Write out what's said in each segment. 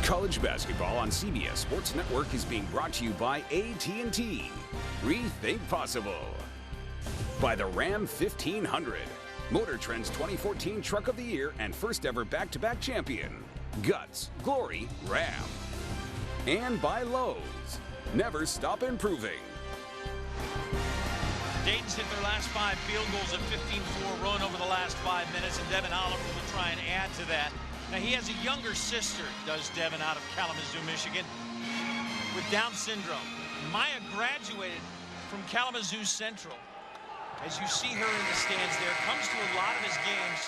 College basketball on CBS Sports Network is being brought to you by AT&T. Rethink possible. By the Ram 1500. Motor Trend's 2014 Truck of the Year and first ever back-to-back champion. Guts, glory, Ram. And by Lowe's. Never stop improving. Dayton's hit their last 5 field goals, a 15-4 run over the last 5 minutes, and Devin Oliver will try and add to that. Now, he has a younger sister, does Devin, out of Kalamazoo, Michigan, with Down syndrome. Maya graduated from Kalamazoo Central. As you see her in the stands there, comes to a lot of his games.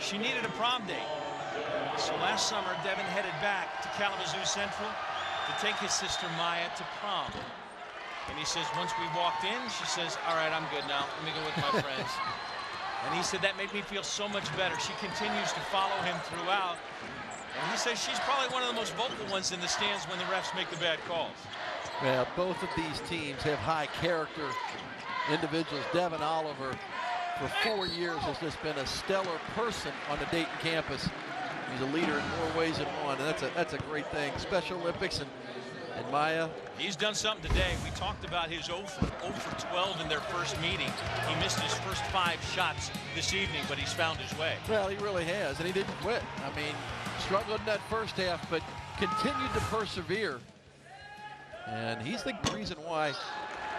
She needed a prom date. So last summer, Devin headed back to Kalamazoo Central to take his sister Maya to prom. And he says, once we walked in, she says, all right, I'm good now. Let me go with my friends. And he said, that made me feel so much better. She continues to follow him throughout. And he says she's probably one of the most vocal ones in the stands when the refs make the bad calls. Well, both of these teams have high character individuals. Devin Oliver, for 4 years, has just been a stellar person on the Dayton campus. He's a leader in more ways than one, and that's a great thing. Special Olympics and Maya. He's done something today. We talked about his 0 for 12 in their first meeting. He missed his first 5 shots this evening, but he's found his way. Well, he really has, and he didn't quit. I mean, struggled in that first half, but continued to persevere. And he's the reason why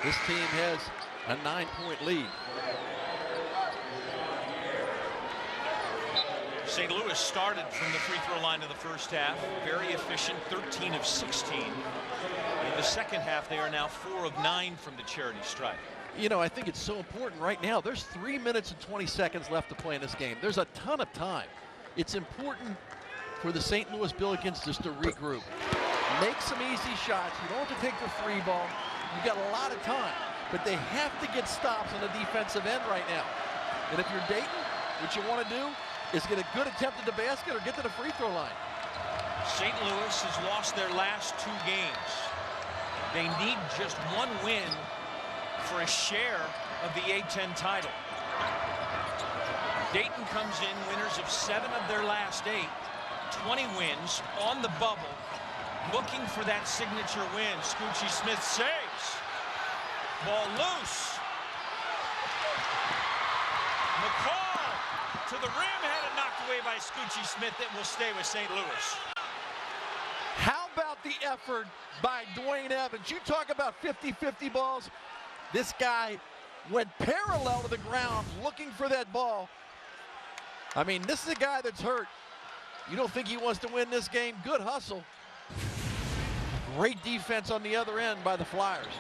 this team has a 9-point lead. St. Louis started from the free throw line of the first half. Very efficient, 13 of 16. In the second half, they are now 4 of 9 from the charity stripe. You know, I think it's so important right now. There's 3 minutes and 20 seconds left to play in this game. There's a ton of time. It's important for the St. Louis Billikens just to regroup. Make some easy shots. You don't have to take the 3 ball. You've got a lot of time. But they have to get stops on the defensive end right now. And if you're Dayton, what you want to do is get a good attempt at the basket or get to the free throw line. St. Louis has lost their last 2 games. They need just 1 win for a share of the A-10 title. Dayton comes in winners of 7 of their last 8, 20 wins on the bubble, looking for that signature win. Scoochie Smith saves. Ball loose. McCall to the rim, had it knocked away by Scoochie Smith. That will stay with St. Louis. How about the effort by Dwayne Evans? You talk about 50-50 balls. This guy went parallel to the ground looking for that ball. I mean, this is a guy that's hurt. You don't think he wants to win this game? Good hustle. Great defense on the other end by the Flyers.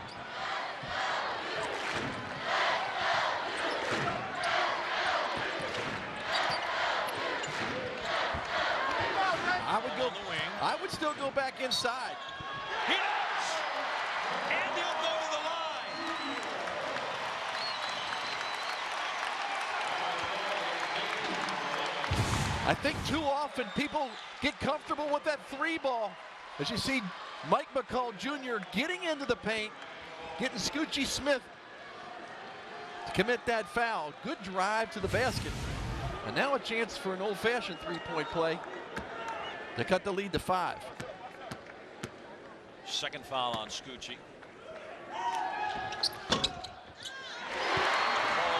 I would still go back inside. He does! And he'll go to the line. I think too often people get comfortable with that 3 ball. As you see Mike McCall Jr. getting into the paint, getting Scoochie Smith to commit that foul. Good drive to the basket. And now a chance for an old-fashioned 3-point play to cut the lead to 5. Second foul on Scoochie. Ball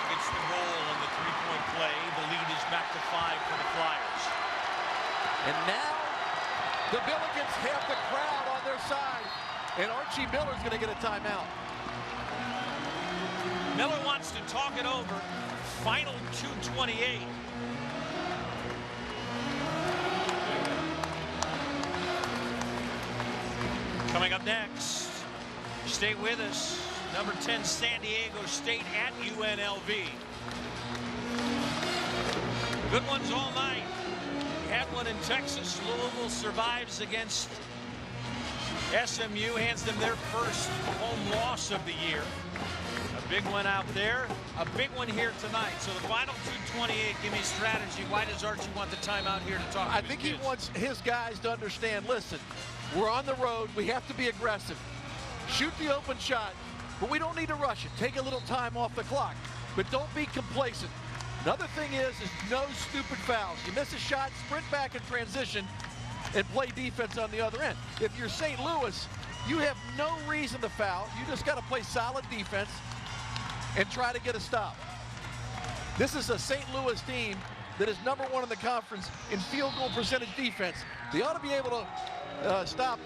gets the roll on the 3-point play. The lead is back to 5 for the Flyers. And now the Billikens have the crowd on their side. And Archie Miller's going to get a timeout. Miller wants to talk it over. Final 2:28. Coming up next, stay with us. Number 10, San Diego State at UNLV. Good ones all night. We had one in Texas. Louisville survives against SMU, hands them their first home loss of the year. A big one out there, a big one here tonight. So the final 2:28, give me strategy. Why does Archie want the timeout here to talk to I think he wants his guys to understand, listen, we're on the road. We have to be aggressive. Shoot the open shot, but we don't need to rush it. Take a little time off the clock, but don't be complacent. Another thing is no stupid fouls. You miss a shot, sprint back in transition, and play defense on the other end. If you're St. Louis, you have no reason to foul. You just got to play solid defense and try to get a stop. This is a St. Louis team that is #1 in the conference in field goal percentage defense. They ought to be able to stop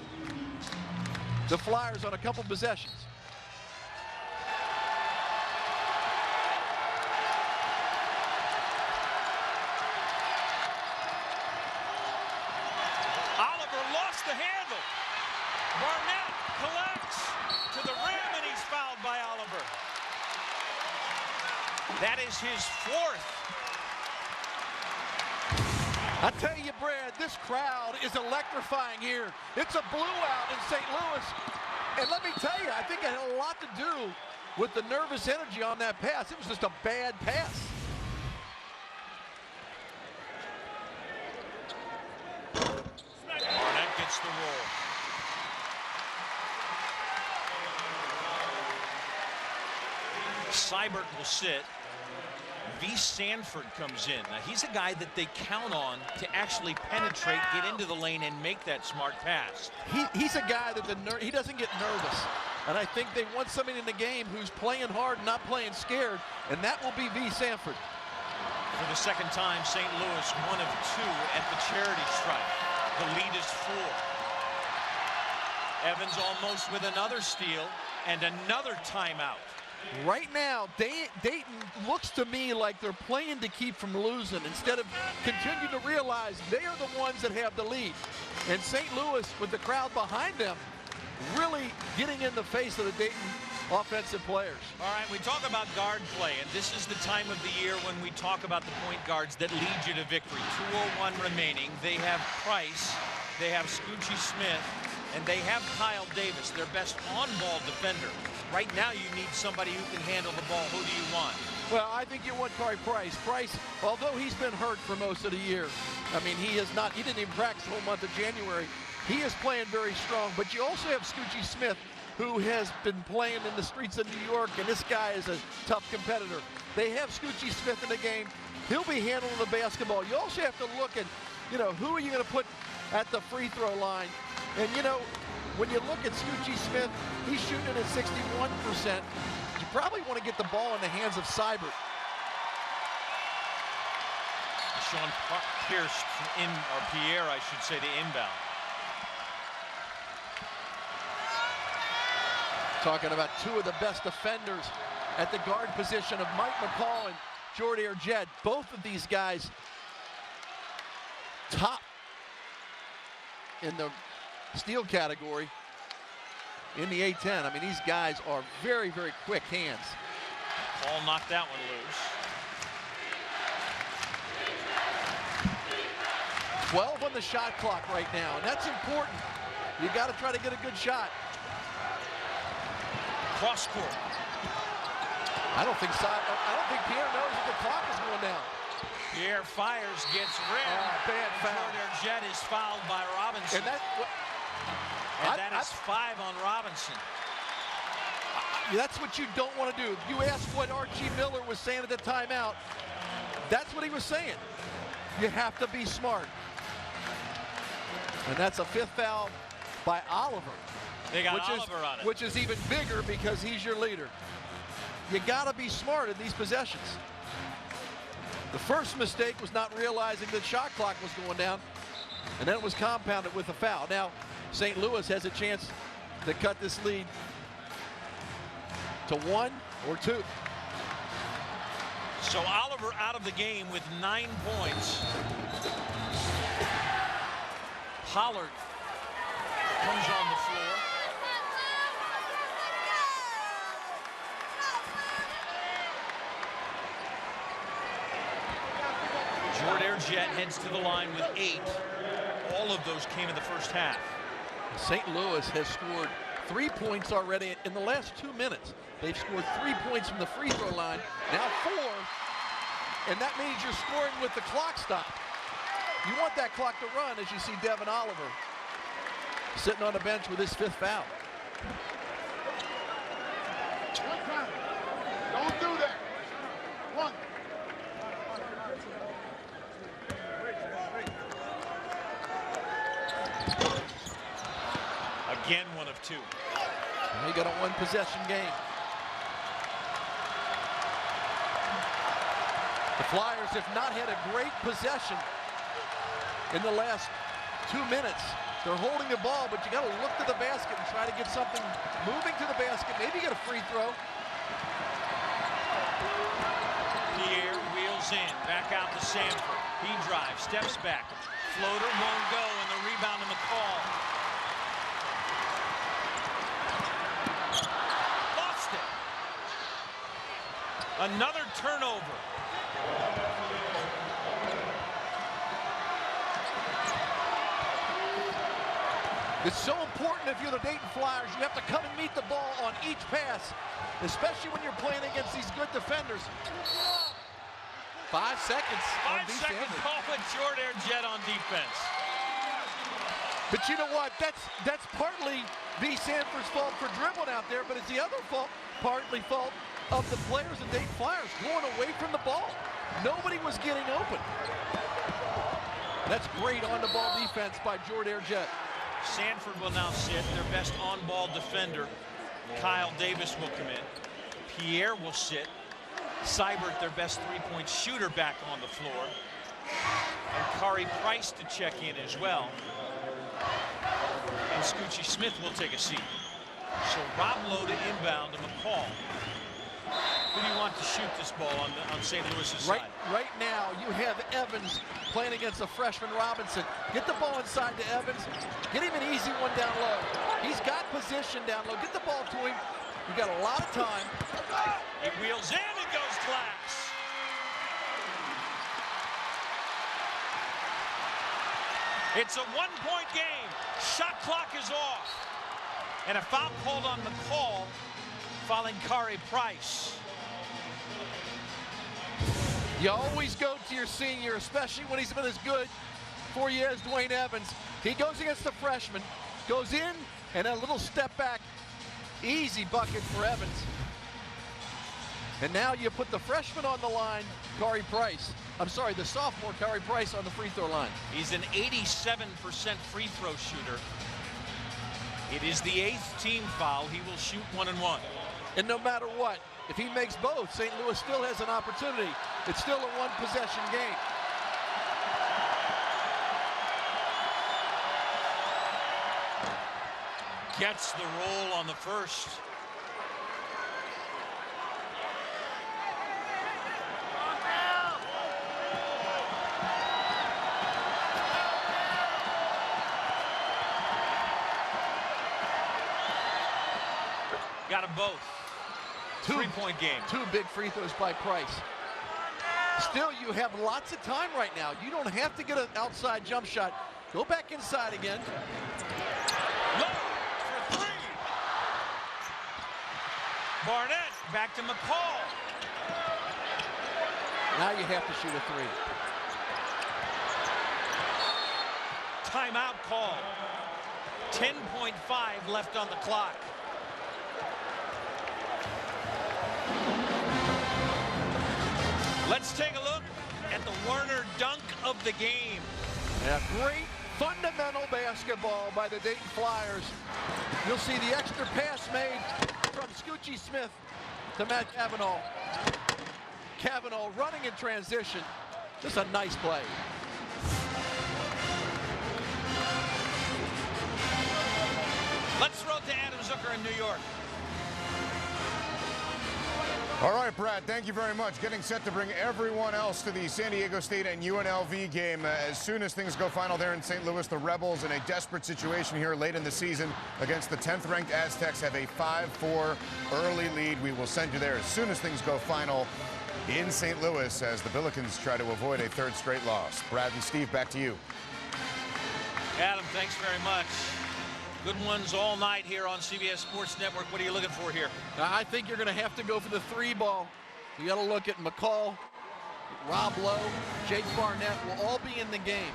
the Flyers on a couple possessions. Oliver lost the handle. Barnett collects to the rim, and he's fouled by Oliver. That is his 4th. I tell you, Brad, this crowd is electrifying here. It's a blowout in St. Louis. And let me tell you, I think it had a lot to do with the nervous energy on that pass. It was just a bad pass. Barnett gets the roll. Seibert will sit. V. Sanford comes in. Now, he's a guy that they count on to actually penetrate, get into the lane, and make that smart pass. He's a guy that he doesn't get nervous. And I think they want somebody in the game who's playing hard, not playing scared, and that will be V. Sanford. For the second time, St. Louis 1 of 2 at the charity stripe. The lead is 4. Evans almost with another steal and another timeout. Right now, Dayton looks to me like they're playing to keep from losing instead of continue to realize they are the ones that have the lead. And St. Louis, with the crowd behind them, really getting in the face of the Dayton offensive players. All right, we talk about guard play, and this is the time of the year when we talk about the point guards that lead you to victory. 2:01 remaining. They have Price, they have Scoochie Smith, and they have Kyle Davis, their best on-ball defender. Right now, you need somebody who can handle the ball. Who do you want? Well, I think you want Corey Price. Price, although he's been hurt for most of the year, I mean, he didn't even practice the whole month of January. He is playing very strong, but you also have Scoochie Smith, who has been playing in the streets of New York, and this guy is a tough competitor. They have Scoochie Smith in the game. He'll be handling the basketball. You also have to look at, who are you going to put at the free throw line? And, when you look at Scoochie Smith, he's shooting at 61%. You probably want to get the ball in the hands of Seibert. Sean Pierce, Pierre, I should say, the inbound. Talking about two of the best defenders at the guard position of Mike McCall and Jordy Arjett. Both of these guys top in the steal category in the A-10. I mean, these guys are very, very quick hands. Paul knocked that one loose. 12 on the shot clock right now, and that's important. You got to try to get a good shot. Cross court. I don't think Pierre knows that the clock is going down. Pierre fires, gets rid. Bad foul. Jet is fouled by Robinson. And that is 5 on Robinson. That's what you don't want to do. You asked what Archie Miller was saying at the timeout. That's what he was saying. You have to be smart. And that's a 5th foul by Oliver. They got Oliver on it. Which is even bigger because he's your leader. You got to be smart in these possessions. The first mistake was not realizing the shot clock was going down, and then it was compounded with a foul. Now, St. Louis has a chance to cut this lead to 1 or 2. So Oliver out of the game with 9 points. Pollard comes on the floor. Jordy Arjett heads to the line with 8. All of those came in the first half. St. Louis has scored 3 points already in the last 2 minutes. They've scored 3 points from the free throw line, now 4, and that means you're scoring with the clock stopped. You want that clock to run as you see Devin Oliver sitting on the bench with his 5th foul. Don't do that. 1. Again, 1 of 2. Now you got a one-possession game. The Flyers have not had a great possession in the last 2 minutes. They're holding the ball, but you got to look to the basket and try to get something moving to the basket. Maybe get a free throw. Pierre wheels in, back out to Sanford. He drives, steps back. Floater won't go, and the rebound to McCall. Lost it. Another turnover. It's so important if you're the Dayton Flyers. You have to come and meet the ball on each pass, especially when you're playing against these good defenders. 5 seconds. 5 seconds call with short air jet on defense. But you know what? That's partly B. Sanford's fault for dribbling out there, but it's the other partly fault of the players of Dayton Flyers going away from the ball. Nobody was getting open. That's great on-the-ball defense by Jordan Jet. Sanford will now sit. Their best on-ball defender, Kyle Davis, will come in. Pierre will sit. Seibert, their best three-point shooter, back on the floor. And Kari Price to check in as well. And Scoochie Smith will take a seat. So Rob Lowe to inbound to McCall. Who do you want to shoot this ball on St. Louis's side? Right now, you have Evans playing against a freshman Robinson. Get the ball inside to Evans. Get him an easy one down low. He's got position down low. Get the ball to him. You got a lot of time. He wheels in and goes glass. It's a one-point game. Shot clock is off. And a foul called on McCall, fouling Kari Price. You always go to your senior, especially when he's been as good for you as Dwayne Evans. He goes against the freshman, goes in, and a little step back. Easy bucket for Evans. And now you put the freshman on the line, Kari Price. I'm sorry, the sophomore Kari Price on the free throw line. He's an 87% free throw shooter. It is the 8th team foul. He will shoot 1 and 1. And no matter what, if he makes both, St. Louis still has an opportunity. It's still a one-possession game. Gets the roll on the first. Got them both. Three-point game. 2 big free throws by Price. Still, you have lots of time right now. You don't have to get an outside jump shot. Go back inside again. Low for 3. Barnett back to McCall. Now you have to shoot a 3. Timeout call. 10.5 left on the clock. Let's take a look at the Werner dunk of the game. Yeah, great fundamental basketball by the Dayton Flyers. You'll see the extra pass made from Scoochie Smith to Matt Cavanaugh. Cavanaugh running in transition. Just a nice play. Let's throw it to Adam Zucker in New York. All right, Brad, thank you very much. Getting set to bring everyone else to the San Diego State and UNLV game. As soon as things go final there in St. Louis, the Rebels in a desperate situation here late in the season against the 10th-ranked Aztecs have a 5-4 early lead. We will send you there as soon as things go final in St. Louis as the Billikens try to avoid a 3rd straight loss. Brad and Steve, back to you. Adam, thanks very much. Good ones all night here on CBS Sports Network. What are you looking for here? I think you're going to have to go for the 3 ball. You got to look at McCall, Rob Lowe, Jake Barnett will all be in the game.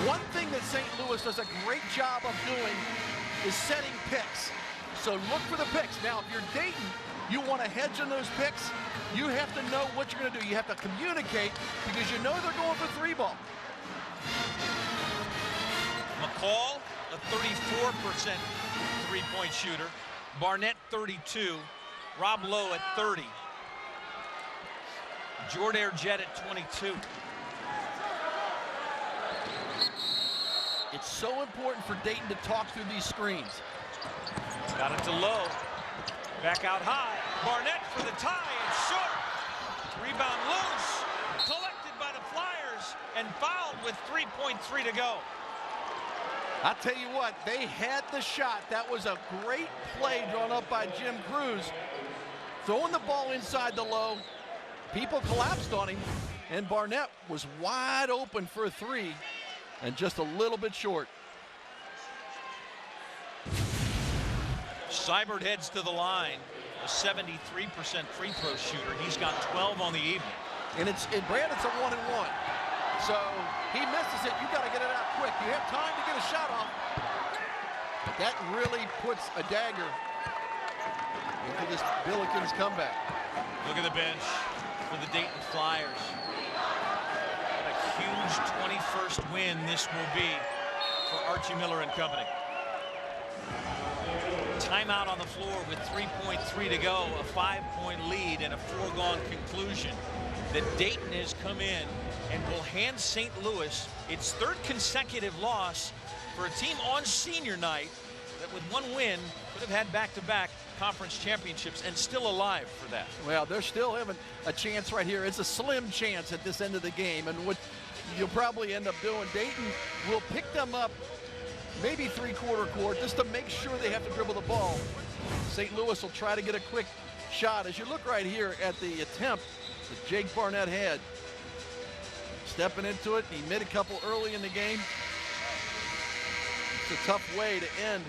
One thing that St. Louis does a great job of doing is setting picks. So look for the picks. Now, if you're Dayton, you want to hedge on those picks. You have to know what you're going to do. You have to communicate because you know they're going for 3 ball. McCall, the 34% three-point shooter. Barnett 32. Rob Lowe at 30. Jordair Jett at 22. It's so important for Dayton to talk through these screens. Got it to Lowe. Back out high. Barnett for the tie. It's short. Rebound loose. Collected by the Flyers and fouled with 3.3 to go. I'll tell you what, they had the shot. That was a great play drawn up by Jim Cruz. Throwing the ball inside the Low. People collapsed on him, and Barnett was wide open for a three and just a little bit short. Seibert heads to the line, a 73% free throw shooter. He's got 12 on the evening. And Brandon's a 1-and-1. So he misses it. You got to get it out quick. You have time to get a shot off. But that really puts a dagger into this Billikens comeback. Look at the bench for the Dayton Flyers. What a huge 21st win this will be for Archie Miller and company. Timeout on the floor with 3.3 to go, a 5-point lead and a foregone conclusion that Dayton has come in and will hand St. Louis its third consecutive loss for a team on senior night that with one win could have had back-to-back conference championships and still alive for that. Well, they're still having a chance right here. It's a slim chance at this end of the game, and what you'll probably end up doing, Dayton will pick them up maybe three-quarter court just to make sure they have to dribble the ball. St. Louis will try to get a quick shot. As you look right here at the attempt that Jake Barnett had, stepping into it, he made a couple early in the game. It's a tough way to end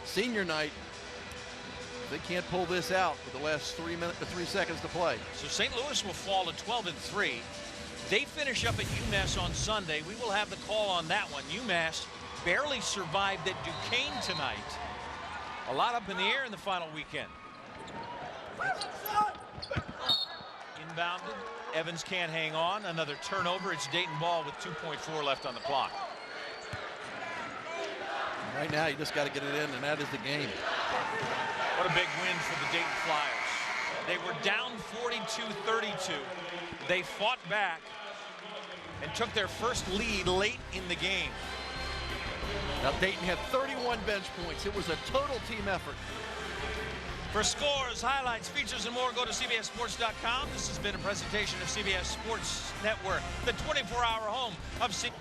senior night. They can't pull this out with the last 3 seconds to play. So St. Louis will fall to 12-3. They finish up at UMass on Sunday. We will have the call on that one. UMass barely survived at Duquesne tonight. A lot up in the air in the final weekend. Inbounded. Evans can't hang on. Another turnover. It's Dayton ball with 2.4 left on the clock. Right now, you just got to get it in, and that is the game. What a big win for the Dayton Flyers. They were down 42-32. They fought back and took their first lead late in the game. Now Dayton had 31 bench points. It was a total team effort. For scores, highlights, features, and more, go to CBSSports.com. This has been a presentation of CBS Sports Network, the 24-hour home of CBS.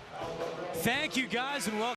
Thank you, guys, and welcome.